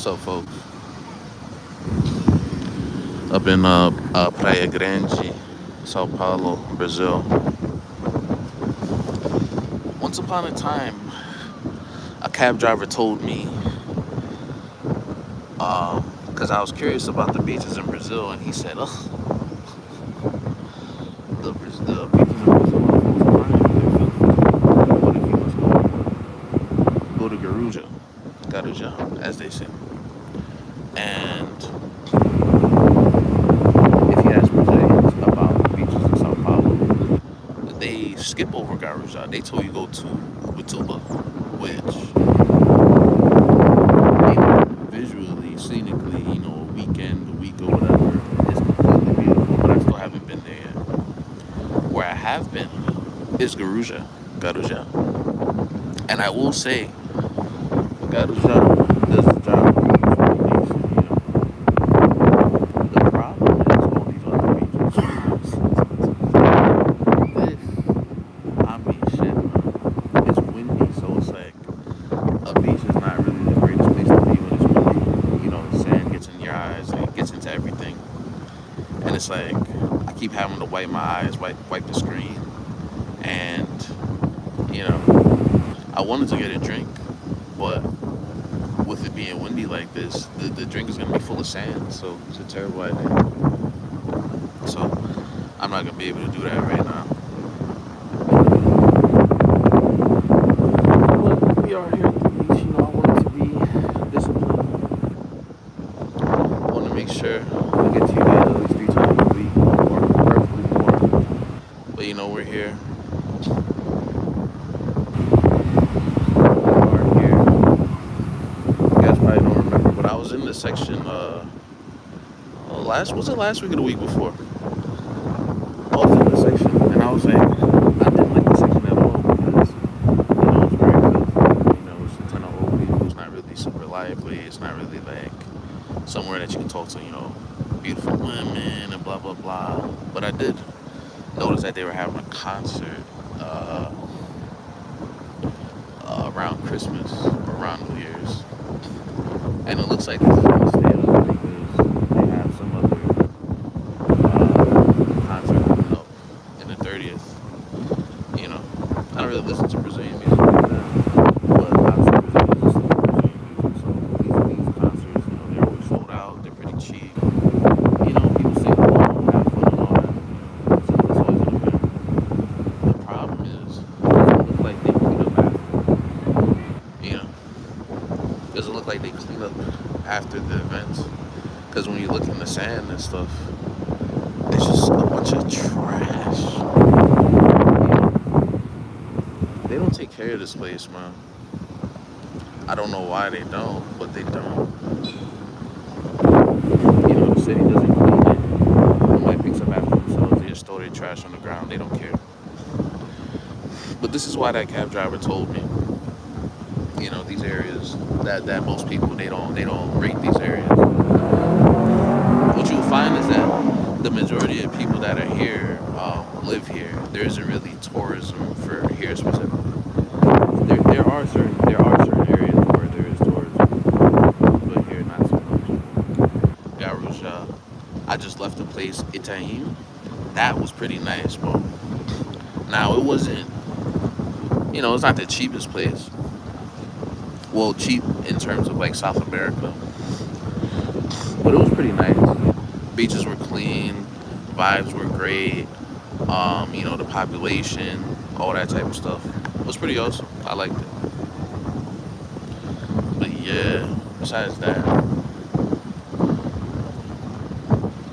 So, folks, up in Praia Grande, Sao Paulo, Brazil. Once upon a time, a cab driver told me, because I was curious about the beaches in Brazil, and he said, "Oh, the beaches in Brazil are full of crime. They're filthy. What if you must go to Garuja, as they say?" And if you ask Brazilians about the beaches in Sao Paulo, they skip over Garuja. They told you go to Ubatuba, which, visually, scenically, a weekend, a week or whatever, is completely beautiful. But I still haven't been there yet. Where I have been is Garuja, and I will say Garuja does the job of beach for the nation. The problem is all these other beaches. This, I mean, shit, man. It's windy, so it's like a beach is not really the greatest place to be when it's windy. The sand gets in your eyes and it gets into everything. And it's like I keep having to wipe my eyes, wipe the screen. And, you know, I wanted to get a drink, but with it being windy like this, the drink is gonna be full of sand, so it's a terrible idea. So I'm not gonna be able to do that right now. But we are here at the beach. I want it to be disciplined. I want to make sure I get to you guys at least 3 times a week, or preferably more. But we're here. We are here. You guys probably don't remember, but I was in this section. Last was it last week or the week before? I was in this section, and I was like, I didn't like the section at all because it's very filthy. It's a ton of old people. It's not really super lively. It's not really like somewhere that you can talk to, beautiful women and blah blah blah. But I did notice that they were having a concert uh, around Christmas or around New Year's, and it looks like this is gonna stay up because they have some other concert coming up in the 30th. I don't really listen to Brazilian music like that, but obviously Brazilians listen to Brazilian music, so these concerts, they're always sold out. They're pretty cheap. People sing along, have fun and all that. It's always an event. The problem is, it doesn't look like they clean up after. You know, it doesn't look like they clean up after the events. Because when you look in the sand and stuff, it's just a bunch of trash. They don't take care of this place, man. I don't know why they don't, but they don't. The city doesn't clean it. Nobody picks up after themselves. They just throw their trash on the ground. They don't care. But this is why that cab driver told me. These areas that most people they don't rate these areas. What you'll find is that the majority of people that are here live here. There isn't really tourism for here specifically. There are certain areas where there is tourism, but here not so much. Garuja, I just left the place Itaim. That was pretty nice, bro. Now it wasn't, it's not the cheapest place. Well, cheap in terms of like South America, but it was pretty nice. Beaches were clean, vibes were great. The population, all that type of stuff. It was pretty awesome. I liked it. But yeah, besides that,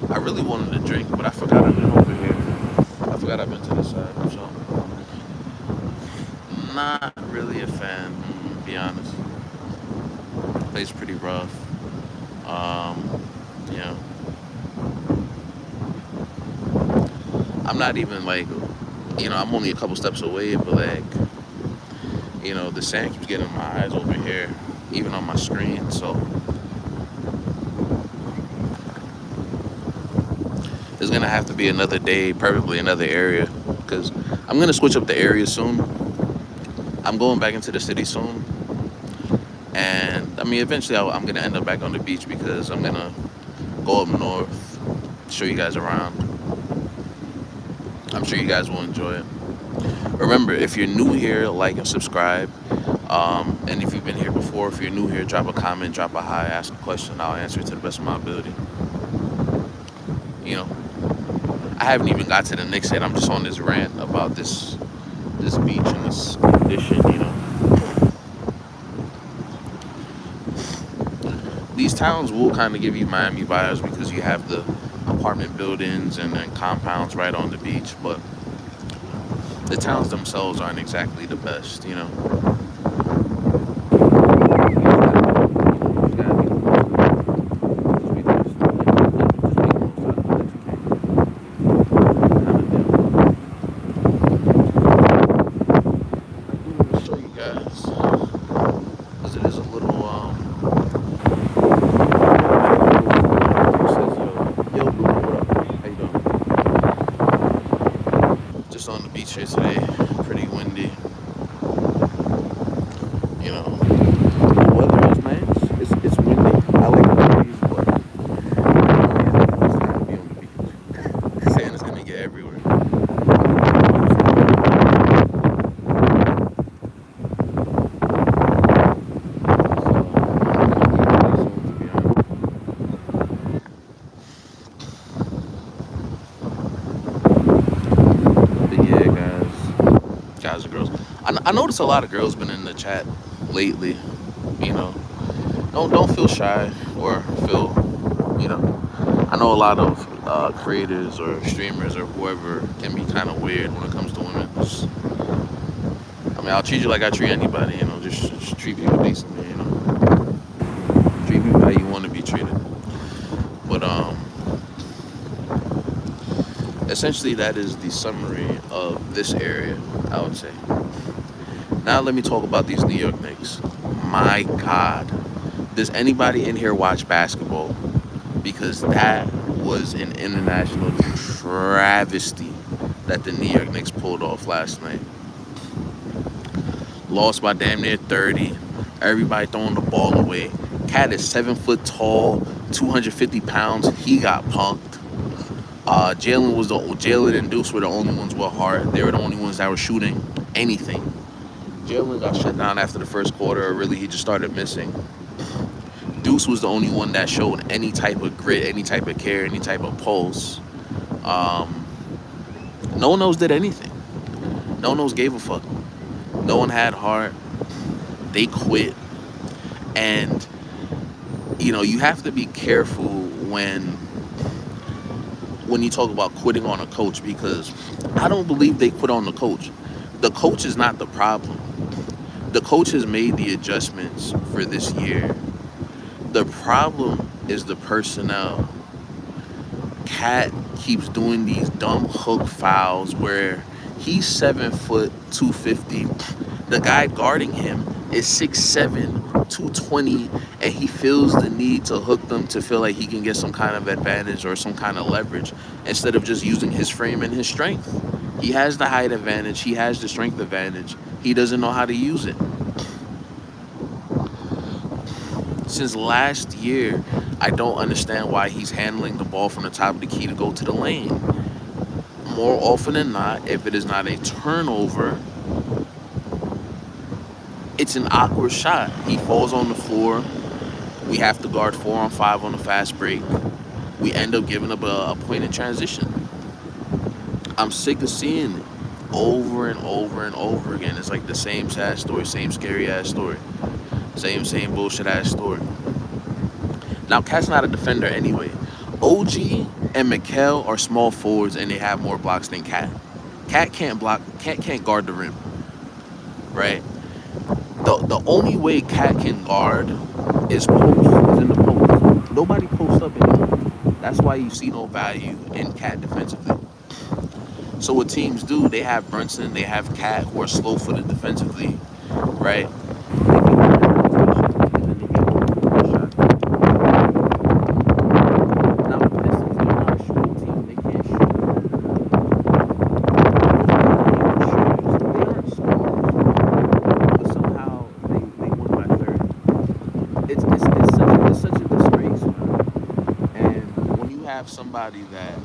I really wanted a drink, but I forgot I've been over here. I forgot I've been to this side, so not really a fan, to be honest. The place pretty rough. Yeah. I'm not even like, I'm only a couple steps away, but like, the sand keeps getting in my eyes over here, even on my screen. So it's gonna have to be another day, probably another area, because I'm gonna switch up the area soon. I'm going back into the city soon, And I mean, eventually I'm gonna end up back on the beach because I'm gonna go up north, show you guys around. I'm sure you guys will enjoy it. Remember, if you're new here, like and subscribe. And if you've been here before, if you're new here, drop a comment, drop a hi, ask a question. I'll answer it to the best of my ability. You know, I haven't even got to the Knicks yet. I'm just on this rant about this beach and this condition. These towns will kind of give you Miami vibes because you have the apartment buildings and then compounds right on the beach, but the towns themselves aren't exactly the best. Show you guys because it is a little says yo Bruno, what up? How you doing? Just on the beach here today. Pretty windy. The weather is nice. It's windy. I like the breeze, but it's not gonna be on the beach. Saying it's gonna get everywhere. But yeah, guys and girls. I noticed a lot of girls been in the chat lately. You know, don't feel shy or feel. You know, I know a lot of creators or streamers or whoever can be kind of weird when it comes to women. I mean, I'll treat you like I treat anybody. Just treat people decently. Treat people how you want to be treated. But essentially that is the summary of this area, I would say. Now let me talk about these New York Knicks. My God, does anybody in here watch basketball? Because that was an international travesty that the New York Knicks pulled off last night. Lost by damn near 30. Everybody throwing the ball away. Cat is 7 foot tall, 250 pounds. He got punked. Jalen and Deuce were the only ones with heart. They were the only ones that were shooting anything. Jalen got shut down after the first quarter, or really he just started missing. Deuce was the only one that showed any type of grit, any type of care, any type of pulse. No one else did anything. No one else gave a fuck. No one had heart. They quit. And, you have to be careful when you talk about quitting on a coach, because I don't believe they quit on the coach. The coach is not the problem. The coach has made the adjustments for this year. The problem is the personnel. Cat keeps doing these dumb hook fouls where he's 7 foot 250. The guy guarding him is 6'7", 220, and he feels the need to hook them to feel like he can get some kind of advantage or some kind of leverage instead of just using his frame and his strength. He has the height advantage. He has the strength advantage. He doesn't know how to use it. Since last year, I don't understand why he's handling the ball from the top of the key to go to the lane. More often than not, if it is not a turnover, it's an awkward shot. He falls on the floor. We have to guard 4-on-5 on the fast break. We end up giving up a point in transition. I'm sick of seeing it over and over and over again. It's like the same sad story, same scary ass story, same bullshit ass story. Now, Cat's not a defender anyway. OG and Mikal are small forwards and they have more blocks than Cat. Cat can't block. Cat can't guard the rim, right? The only way Cat can guard is post. Is in the post. Nobody posts up anymore. That's why you see no value in Cat defensively. So what teams do, they have Brunson, they have Cat, who are slow-footed defensively, right? have somebody that,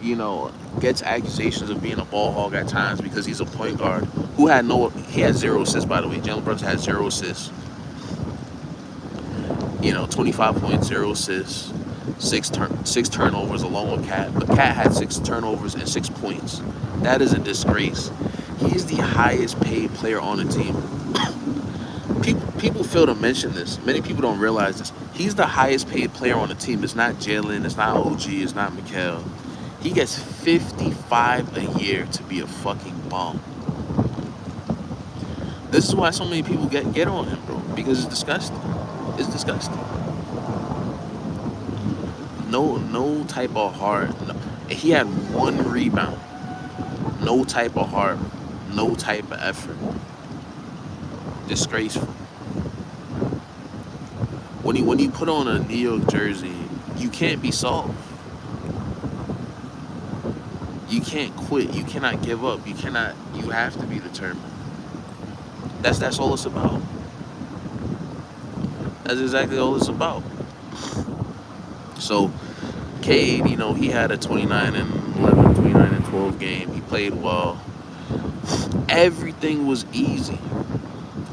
you know, gets accusations of being a ball hog at times because he's a point guard who had no, he had zero assists, by the way. Jalen Brunson had zero assists, 25 points, zero assists, six turnovers along with Cat. But Cat had six turnovers and 6 points. That is a disgrace. He's the highest paid player on the team. People fail to mention this. Many people don't realize this. He's the highest paid player on the team. It's not Jalen. It's not OG. It's not Mikal. He gets 55 a year to be a fucking bum. This is why so many people get on him, bro. Because it's disgusting. It's disgusting. No type of heart. No. He had one rebound. No type of heart. No type of effort. Disgraceful. When you put on a New York jersey, you can't be soft. You can't quit. You cannot give up. You have to be determined. That's all it's about. That's exactly all it's about. So Cade, he had a 29 and 11, 29 and 12 game. He played well. Everything was easy.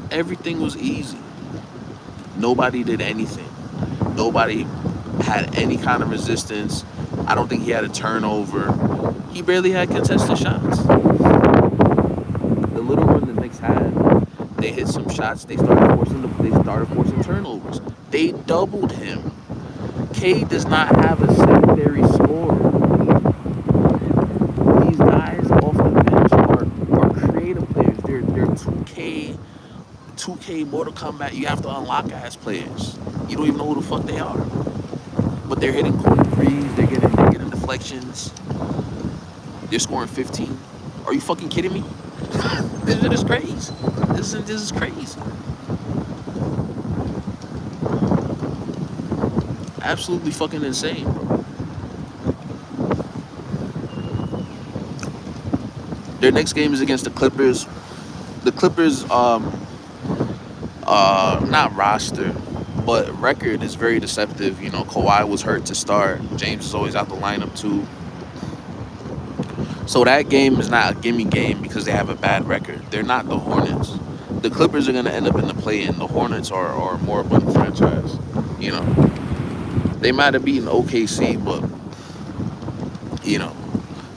Everything was easy. Nobody did anything. Nobody had any kind of resistance. I don't think he had a turnover. He barely had contested shots. The little run the Knicks had, they hit some shots. They started forcing turnovers. They doubled him. Cade does not have a secondary scorer. These guys off the bench are creative players. They're 2K Mortal Kombat. You have to unlock as players. You don't even know who the fuck they are. But they're hitting corner threes. They're getting deflections. They're scoring 15. Are you fucking kidding me? This is crazy. This is crazy. Absolutely fucking insane, bro. Their next game is against the Clippers. The Clippers, not roster, but record is very deceptive. Kawhi was hurt to start. James is always out the lineup too. So that game is not a gimme game because they have a bad record. They're not the Hornets. The Clippers are going to end up in the play-in. The Hornets are a more abundant franchise. They might have beaten OKC, but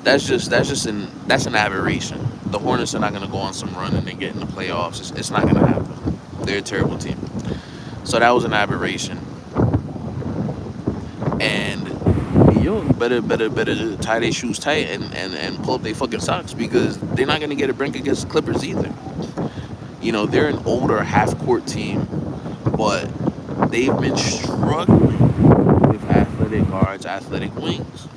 that's an aberration. The Hornets are not going to go on some run and then get in the playoffs. It's not going to happen. They're a terrible team. So that was an aberration. And better tie their shoes tight and pull up their fucking socks because they're not going to get a brink against the Clippers either. They're an older half-court team, but they've been struggling with athletic guards, athletic wings.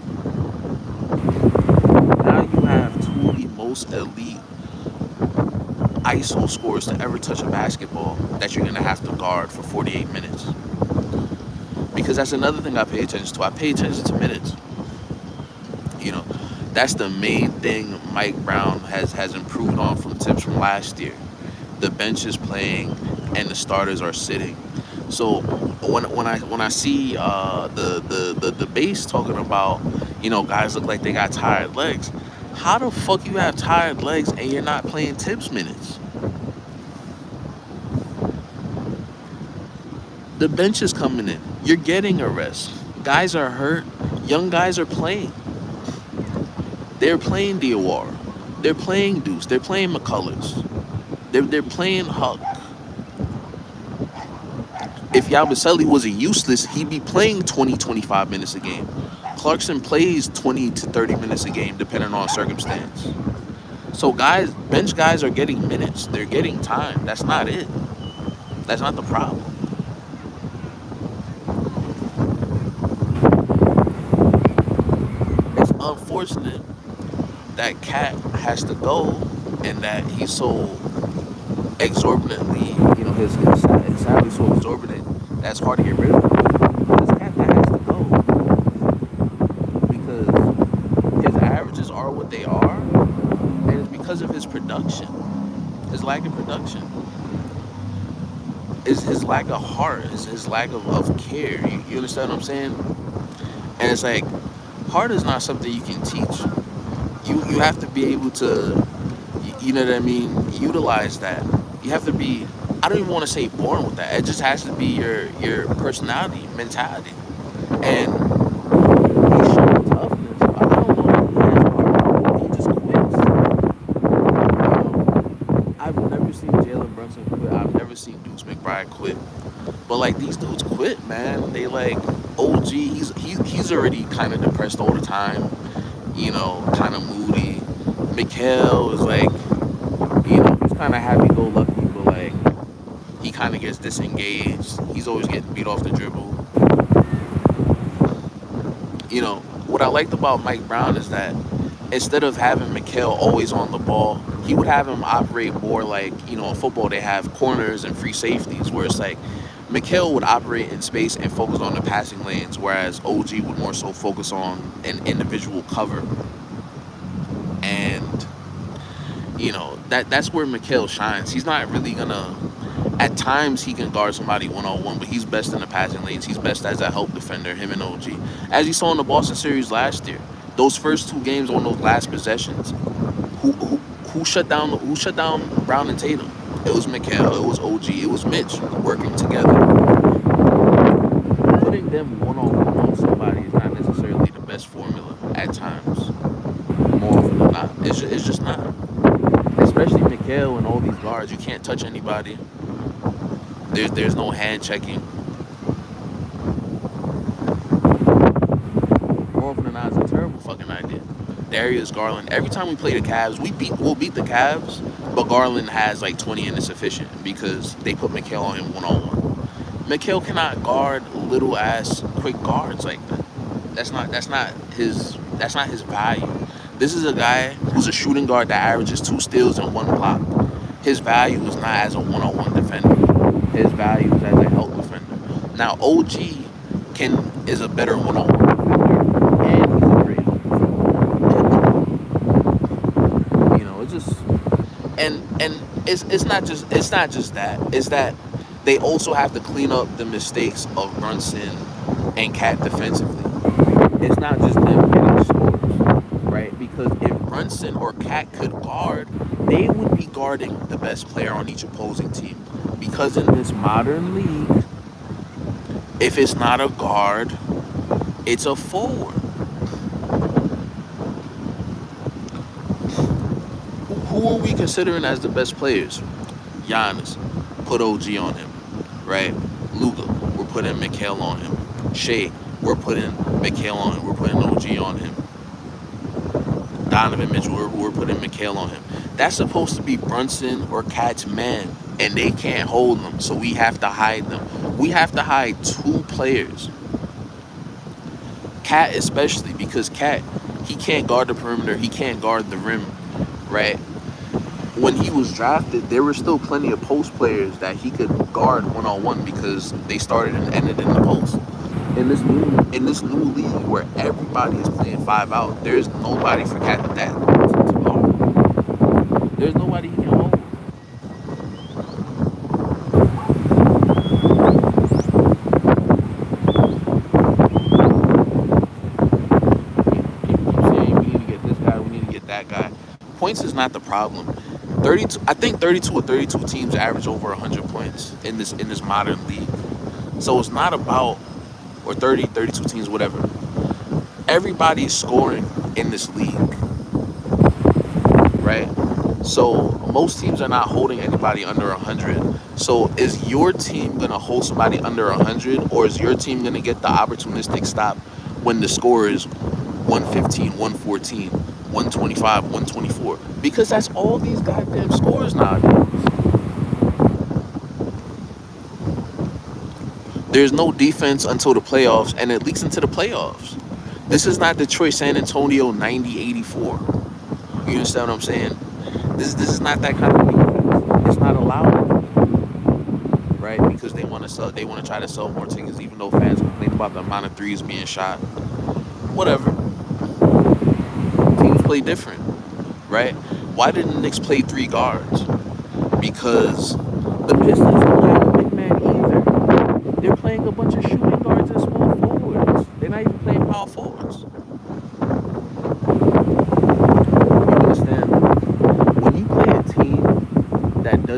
Now you have two of the most elite ISO scorers to ever touch a basketball that you're going to have to guard for 48 minutes. Because that's another thing I pay attention to. I pay attention to minutes. That's the main thing Mike Brown has improved on from tips from last year. The bench is playing and the starters are sitting. So when I see the base talking about guys look like they got tired legs, how the fuck you have tired legs and you're not playing Tibbs minutes? The bench is coming in. You're getting a rest. Guys are hurt. Young guys are playing. They're playing Diawara. They're playing Deuce. They're playing McCullers. They're playing Huck. If Yabusele wasn't useless, he'd be playing 20, 25 minutes a game. Clarkson plays 20 to 30 minutes a game, depending on circumstance. So bench guys are getting minutes. They're getting time. That's not it. That's not the problem. It's unfortunate that Cat has to go and that he's so exorbitantly, his salary so exorbitant that's hard to get rid of him. This Cat has to go because his averages are what they are, and it's because of his production, his lack of production, his lack of heart, his lack of care. You understand what I'm saying? And it's like heart is not something you can teach. You have to be able to, you know what I mean, utilize that. You have to be, I don't even want to say born with that. It just has to be your personality, mentality. And he showed toughness, but I don't know if he has heart. He just quits. I've never seen Jalen Brunson quit. I've never seen Deuce McBride quit. But like these dudes quit, man. They like OG. He's already kind of depressed all the time. Kind of moody. Mikhail is like, he's kind of happy-go-lucky, but like he kind of gets disengaged. He's always getting beat off the dribble. What I liked about Mike Brown is that instead of having Mikhail always on the ball, he would have him operate more like, in football they have corners and free safeties, where it's like Mikhail would operate in space and focus on the passing lanes, whereas OG would more so focus on an individual cover. And that's where Mikhail shines. He's not really gonna. At times he can guard somebody 1-on-1, but he's best in the passing lanes. He's best as a help defender. Him and OG, as you saw in the Boston series last year, those first two games on those last possessions, who shut down Brown and Tatum? It was Mikhail. It was OG. It was Mitch working together. Putting them 1-on-1 on somebody is not necessarily the best formula at times. More often than not, it's just not. Especially Mikhail and all these guards, you can't touch anybody. There's no hand checking. More often than not, it's a terrible fucking idea. Darius Garland. Every time we play the Cavs, we'll beat the Cavs, but Garland has like 20 and it's sufficient because they put Mikhail on him 1-on-1. Mikhail cannot guard little ass quick guards like that. That's not his value. This is a guy who's a shooting guard that averages 2 steals and 1 block. His value is not as a 1-on-1 defender. His value is as a help defender. Now OG is a better 1-on-1 defender, and he's a great help defender. It's just and it's not just that. It's that they also have to clean up the mistakes of Brunson and Cat defensively. It's not just them getting scores, right? Because if Brunson or Cat could guard, they would be guarding the best player on each opposing team. Because in this modern league, if it's not a guard, it's a forward. Who are we considering as the best players? Giannis, put OG on him, right? Luka, we're putting Mikhail on him. Shea, we're putting Mikhail on him. We're putting OG on him. Donovan Mitchell, we're putting Mikhail on him. That's supposed to be Brunson or Cat's man, and they can't hold them, so we have to hide them. We have to hide two players. Cat especially, because Cat, he can't guard the perimeter, he can't guard the rim, right? When he was drafted, there were still plenty of post players that he could guard 1-on-1 because they started and ended in the post. In this new league where everybody is playing 5 out, there's nobody for Cat that to guard. There's nobody he can hold. People keep saying we need to get this guy, we need to get that guy. Points is not the problem. 32, I think 32 or 32 teams average over 100 points in this modern league. So it's not about, or 30, 32 teams, whatever. Everybody is scoring in this league, right? So most teams are not holding anybody under 100. So is your team going to hold somebody under 100, or is your team going to get the opportunistic stop when the score is 115, 114, 125, 124? Because that's all these goddamn scores nowadays. There's no defense until the playoffs, and it leaks into the playoffs. This is not Detroit San Antonio 90-84. You understand what I'm saying? This is not that kind of defense. It's not allowed, right? Because they want to sell. They want to try to sell more tickets, even though fans complain about the amount of threes being shot. Whatever. Teams play different, right? Why didn't the Knicks play 3 guards? Because the Pistons don't have a big man either. They're playing a bunch of shooting guards and small forwards. They're not even playing power forwards.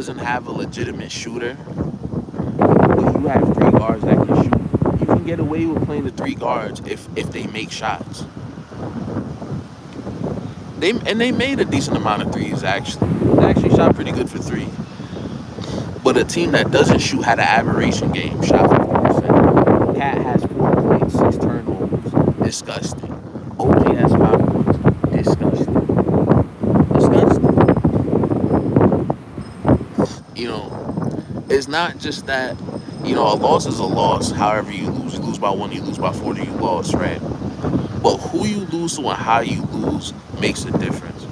doesn't have a legitimate shooter, but you have three guards that can shoot, you can get away with playing the three guards if they make shots. They made a decent amount of threes actually. They actually shot pretty good for three. But a team that doesn't shoot had an aberration game. Shot 50%. Cat has 4.6 turnovers. Disgusting. OG has 5 points. Disgusting. Disgusting. You know, it's not just that. A loss is a loss. However you lose by one, you lose by 40, you lost, right? But who you lose to and how you lose makes a difference.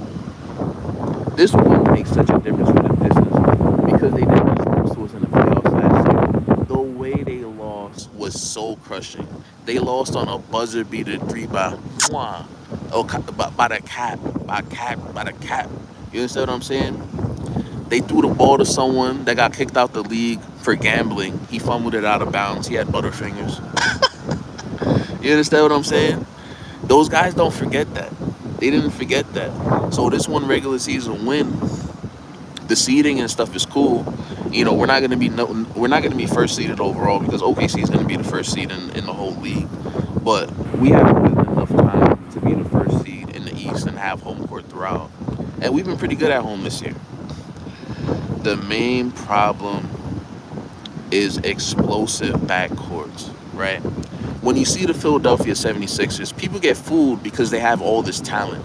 This one makes such a difference for the Pistons because they didn't lose to us in the playoffs last year. The way they lost was so crushing. They lost on a buzzer beater three by mwah, by the cap, by the cap. You understand what I'm saying? They threw the ball to someone that got kicked out the league for gambling. He fumbled it out of bounds. He had butterfingers. You understand what I'm saying? Those guys don't forget that. They didn't forget that. So this one regular season win, the seeding and stuff is cool. We're not gonna be we're not gonna be first seeded overall because OKC is gonna be the first seed in the whole league. But we have more than enough time to be the first seed in the East and have home court throughout. And we've been pretty good at home this year. The main problem is explosive backcourts, right? When you see the Philadelphia 76ers, people get fooled because they have all this talent.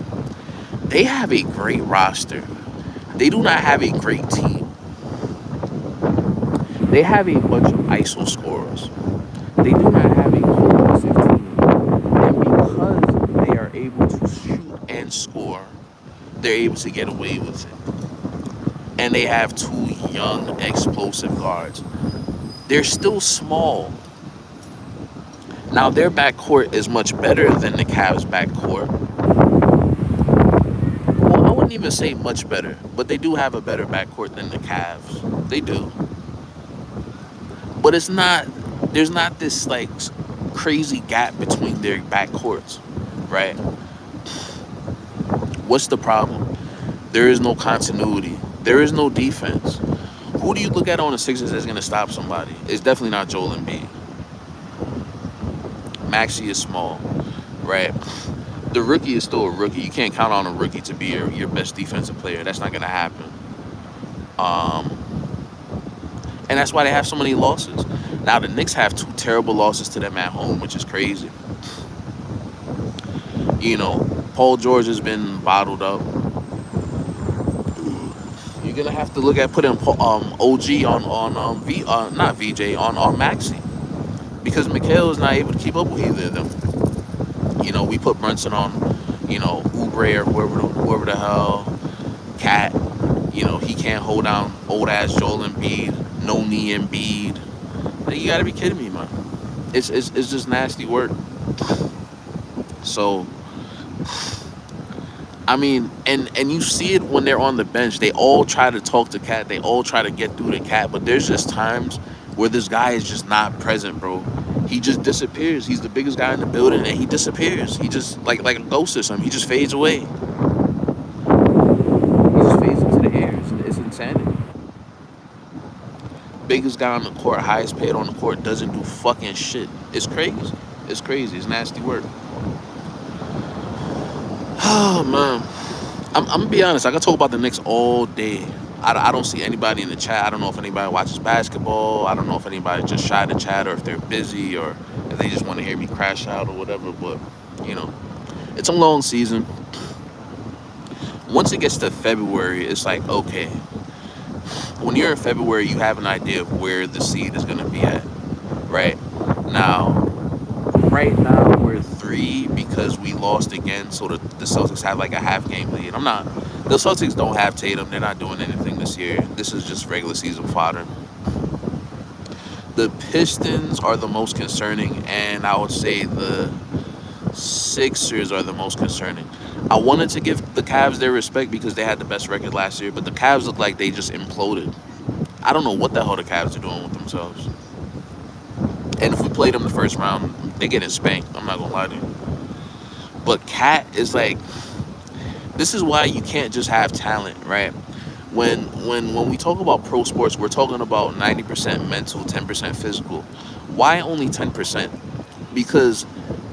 They have a great roster. They do not have a great team. They have a bunch of ISO scorers. They do not have a cohesive team. And because they are able to shoot and score, they're able to get away with it. And they have two young, explosive guards. They're still small. Now, their backcourt is much better than the Cavs' backcourt. Well, I wouldn't even say much better, but they do have a better backcourt than the Cavs. They do. But there's not this like crazy gap between their backcourts, right? What's the problem? There is no continuity. There is no defense. Who do you look at on the Sixers that's going to stop somebody? It's definitely not Joel Embiid. Maxey is small, right? The rookie is still a rookie. You can't count on a rookie to be your best defensive player. That's not going to happen. And that's why they have so many losses. Now, the Knicks have two terrible losses to them at home, which is crazy. Paul George has been bottled up. You're gonna have to look at putting OG not VJ on Maxey because Mikhail is not able to keep up with either of them. We put Brunson on, Oubre or whoever the hell, Cat. He can't hold down old ass Joel Embiid, no knee Embiid. Like, you gotta be kidding me, man. It's just nasty work. So, I mean, and you see it when they're on the bench. They all try to talk to Cat. They all try to get through to Cat. But there's just times where this guy is just not present, bro. He just disappears. He's the biggest guy in the building, and he disappears. He just like a ghost or something. He just fades away. He just fades into the air. It's insanity. Biggest guy on the court, highest paid on the court, doesn't do fucking shit. It's crazy. It's crazy. It's nasty work. Oh, man. I'm going to be honest. I can talk about the Knicks all day. I don't see anybody in the chat. I don't know if anybody watches basketball. I don't know if anybody just shy to chat or if they're busy or if they just want to hear me crash out or whatever. But, it's a long season. Once it gets to February, it's like, okay. When you're in February, you have an idea of where the seed is going to be at, right? Right now, we're 3 because we lost again, so the Celtics have like a half game lead. The Celtics don't have Tatum. They're not doing anything this year. This is just regular season fodder. The Pistons are the most concerning, and I would say the Sixers are the most concerning. I wanted to give the Cavs their respect because they had the best record last year, but the Cavs look like they just imploded. I don't know what the hell the Cavs are doing with themselves. And if we play them the first round, they're getting spanked. I'm not going to lie to you. But Cat is like, this is why you can't just have talent, right? When we talk about pro sports, we're talking about 90% mental, 10% physical. Why only 10%? Because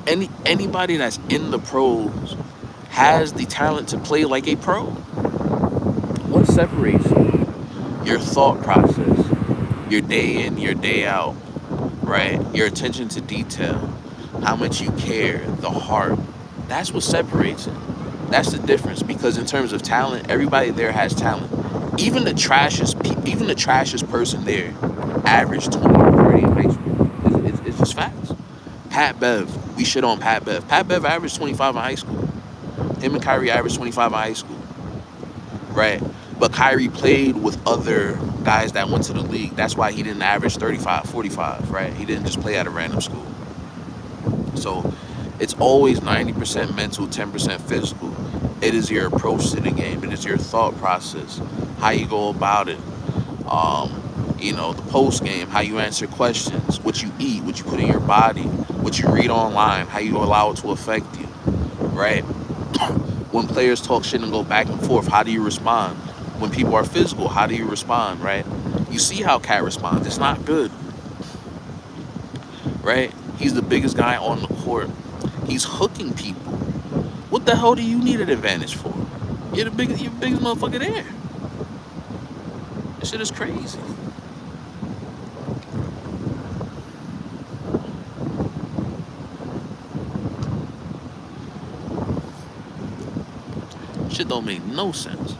anybody that's in the pros has the talent to play like a pro. What separates you? Your thought process, your day in, your day out, right? Your attention to detail, how much you care, the heart. That's what separates it. That's the difference. Because in terms of talent, everybody there has talent. Even the trashiest person there, average 20 or 30 in high school. It's just facts. Pat Bev, we shit on Pat Bev. Pat Bev averaged 25 in high school. Him and Kyrie averaged 25 in high school, right? But Kyrie played with other guys that went to the league. That's why he didn't average 35, 45, right? He didn't just play at a random school. So it's always 90% mental, 10% physical. It is your approach to the game. It is your thought process, how you go about it. The post game, how you answer questions, what you eat, what you put in your body, what you read online, how you allow it to affect you, right? When players talk shit and go back and forth, how do you respond? When people are physical, how do you respond, right? You see how Cat responds. It's not good, right? He's the biggest guy on the court. He's hooking people. What the hell do you need an advantage for? You're the biggest motherfucker there. This shit is crazy. Shit don't make no sense.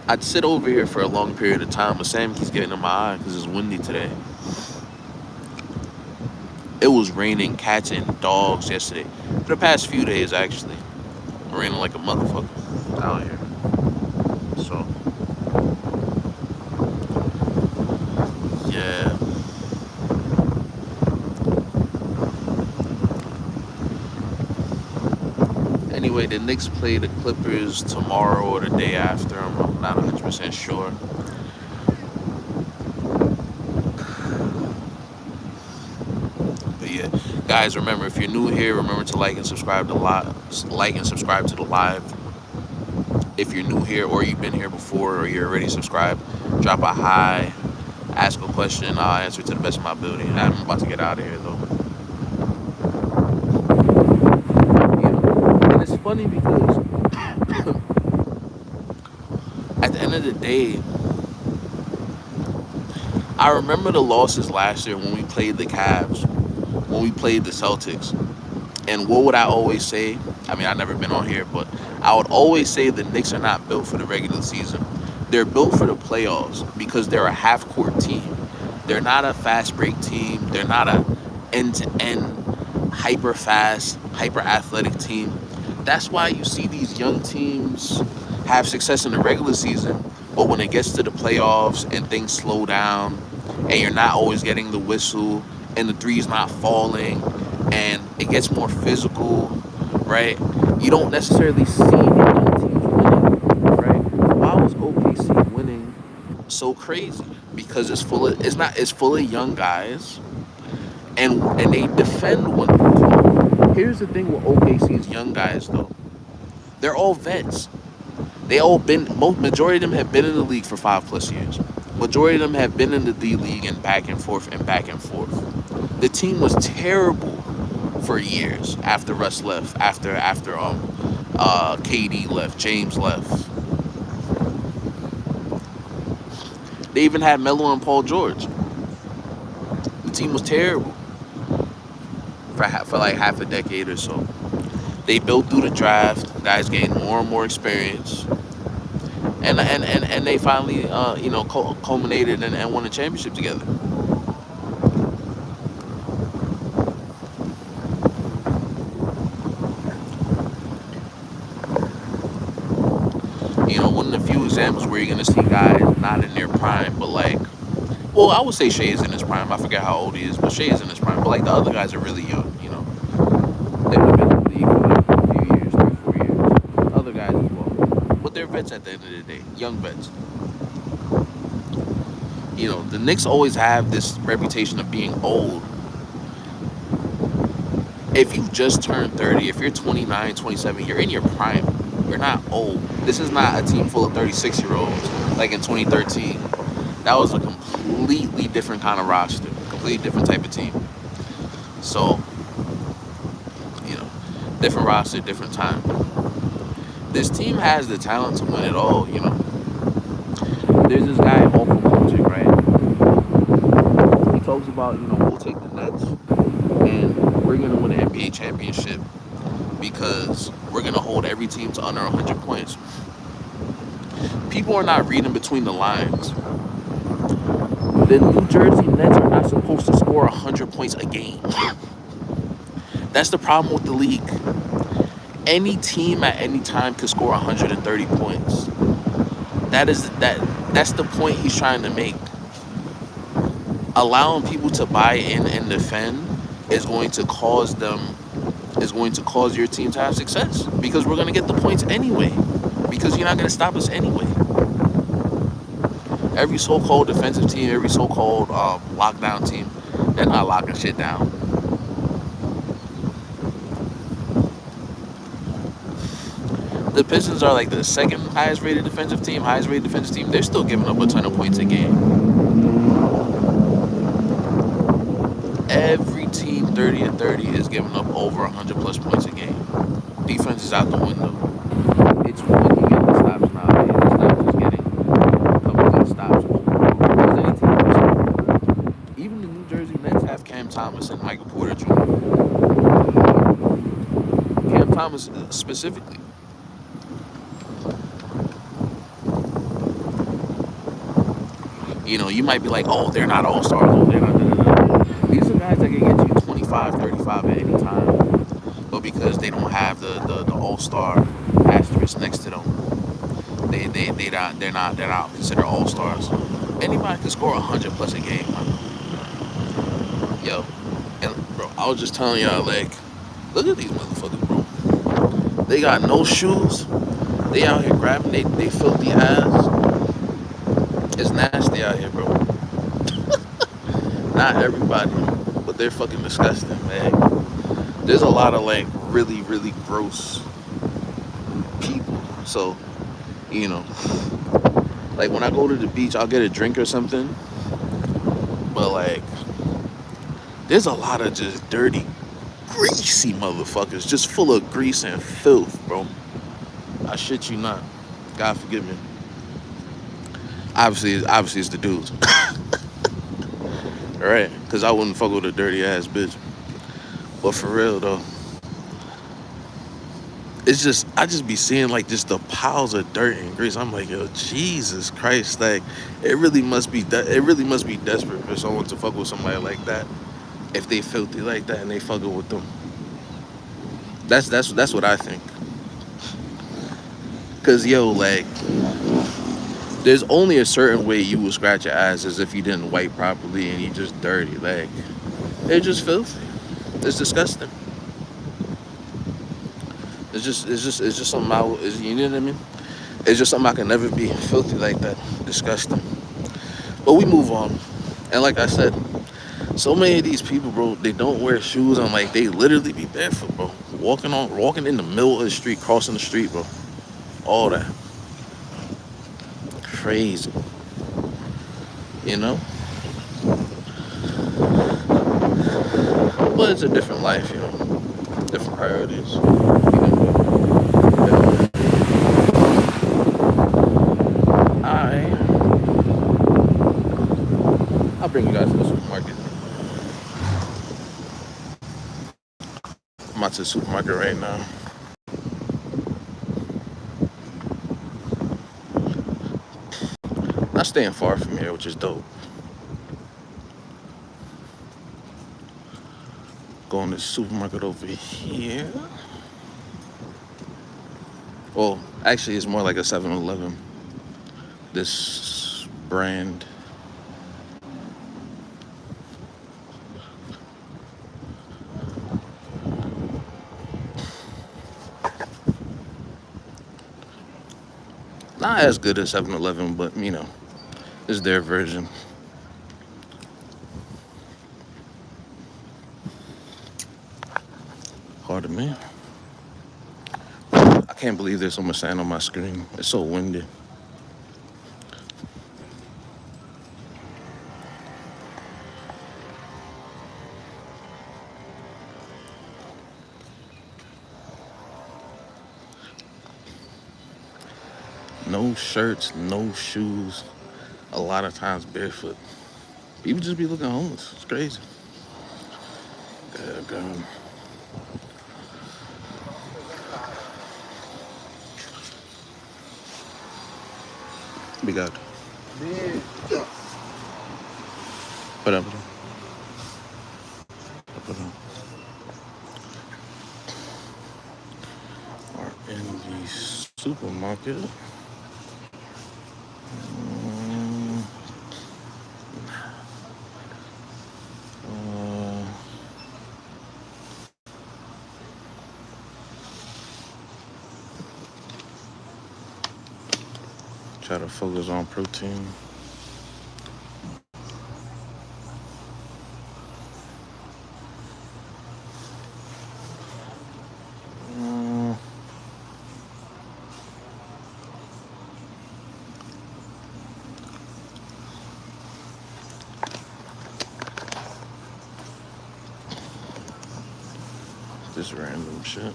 I'd sit over here for a long period of time, but Sam keeps getting in my eye because it's windy today. It was raining cats and dogs yesterday. For the past few days, actually. Raining like a motherfucker down here. So, yeah. Anyway, the Knicks play the Clippers tomorrow or the day after. I'm not 100% sure. But yeah, guys, remember if you're new here, remember to like and subscribe to the live. If you're new here or you've been here before or you're already subscribed, drop a hi, ask a question, and I'll answer to the best of my ability. And I'm about to get out of here though. And it's funny because at the end of the day, I remember the losses last year when we played the Cavs, when we played the Celtics. And what would I always say? I mean, I've never been on here, but I would always say the Knicks are not built for the regular season. They're built for the playoffs because they're a half court team. They're not a fast break team. They're not a end to end, hyper fast, hyper athletic team. That's why you see these young teams have success in the regular season, but when it gets to the playoffs and things slow down, and you're not always getting the whistle, and the three's not falling, and it gets more physical, right? You don't necessarily see young teams winning, right? Why was OKC winning so crazy? Because it's full of young guys, and they defend one another. Here's the thing with OKC's young guys though, they're all vets. They all been most majority of them have been in the league for 5+ years. Majority of them have been in the D League and back and forth and back and forth. The team was terrible for years after Russ left, after KD left, James left. They even had Melo and Paul George. The team was terrible for like half a decade or so. They built through the draft. Guys gained more and more experience, and they finally culminated and won a championship together. One of the few examples where you're gonna see guys not in their prime, but like, well, I would say Shea is in his prime. I forget how old he is, but Shea is in his prime. But like the other guys are really young. They've been in the league for like a few years, 3, 4 years. Other guys as well, but they're vets at the end of the day, young vets. The Knicks always have this reputation of being old, if you just turned 30, if you're 29, 27, you're in your prime. You're not old. This is not a team full of 36-year-olds like in 2013. That was a completely different kind of roster, completely different type of team. So, you know, different roster, different time. This team has the talent to win it all. There's this guy off of Logic, right? He talks about, we'll take the Nets and we're going to win an NBA championship because we're going to hold every team to under 100 points. People are not reading between the lines. The New Jersey Nets are not supposed to score 100 points a game. That's the problem with the league. Any team at any time could score 130 points. That's the point he's trying to make. Allowing people to buy in and defend is going to cause your team to have success because we're going to get the points anyway, because you're not going to stop us anyway. Every so-called defensive team, every so-called lockdown team, they're not locking shit down. The Pistons are like the second highest rated defensive team, they're still giving up a ton of points a game. Every team 30 and 30 is giving up over 100 plus points a game. Defense is out the window. It's when you get the stops nowadays. It's not just getting complete stops because any team, even the New Jersey Nets have Cam Thomas and Michael Porter Jr. Cam Thomas specifically. You might be like, oh, they're not all stars. Oh, they're not. These are guys that can get you 25, 35 at any time. But because they don't have the all star asterisk next to them, they're not considered all stars. Anybody can score 100 plus a game, man. Yo, and bro, I was just telling y'all, like, look at these motherfuckers, bro. They got no shoes. They out here grabbing they filthy ass. It's nasty out here, bro. Not everybody, but they're fucking disgusting, man. There's a lot of like really, really gross people. So, you know, like when I go to the beach, I'll get a drink or something. But like, there's a lot of just dirty, greasy motherfuckers, just full of grease and filth, bro. I shit you not. God forgive me. Obviously, it's the dudes. All right? Because I wouldn't fuck with a dirty ass bitch. But for real though, it's just I just be seeing like just the piles of dirt and grease. I'm like, yo, Jesus Christ! Like, it really must be desperate for someone to fuck with somebody like that. If they filthy like that and they fucking with them, that's what I think. Cause yo, like, there's only a certain way you will scratch your ass as if you didn't wipe properly and you just dirty. Like, they're just filthy. It's disgusting. It's just something you know what I mean? It's just something I can never be filthy like that. Disgusting. But we move on. And like I said, so many of these people, bro, they don't wear shoes and like they literally be barefoot, bro. Walking in the middle of the street, crossing the street, bro. All that. Crazy. You know? But it's a different life, different priorities. I'll bring you guys to the supermarket. I'm out to the supermarket right now. Not staying far from here, which is dope. Going to the supermarket over here. Well, actually, it's more like a 7-Eleven. This brand. Not as good as 7-Eleven, but it's their version. Pardon me. I can't believe there's so much sand on my screen. It's so windy. No shirts, no shoes. A lot of times barefoot. People just be looking homeless. It's crazy. God. We got whatever. Whatever. Are in the supermarket. Mm, uh, try to focus on protein. Mm, just random shit.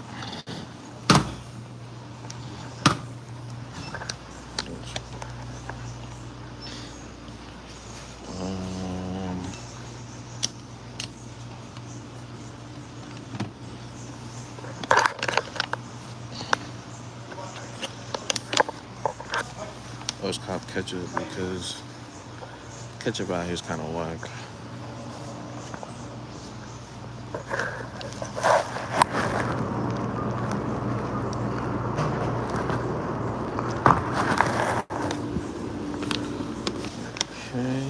Um, oh, it's called ketchup because ketchup out here is kind of whack. Okay.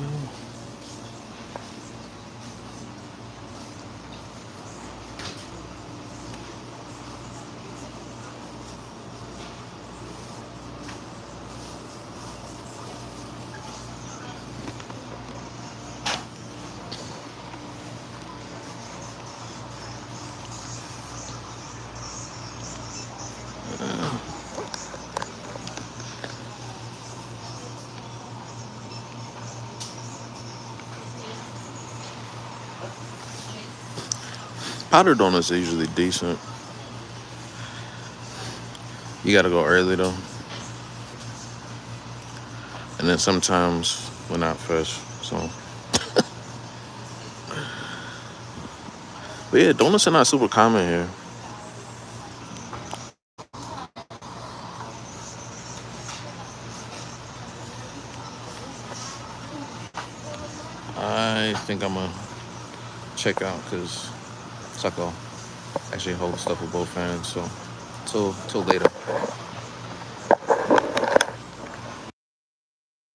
Powder donuts are usually decent. You gotta go early though, and then sometimes we're not fresh. So, but yeah, donuts are not super common here. I think I'm gonna check out because Sucko actually holds stuff with both hands. So, till later.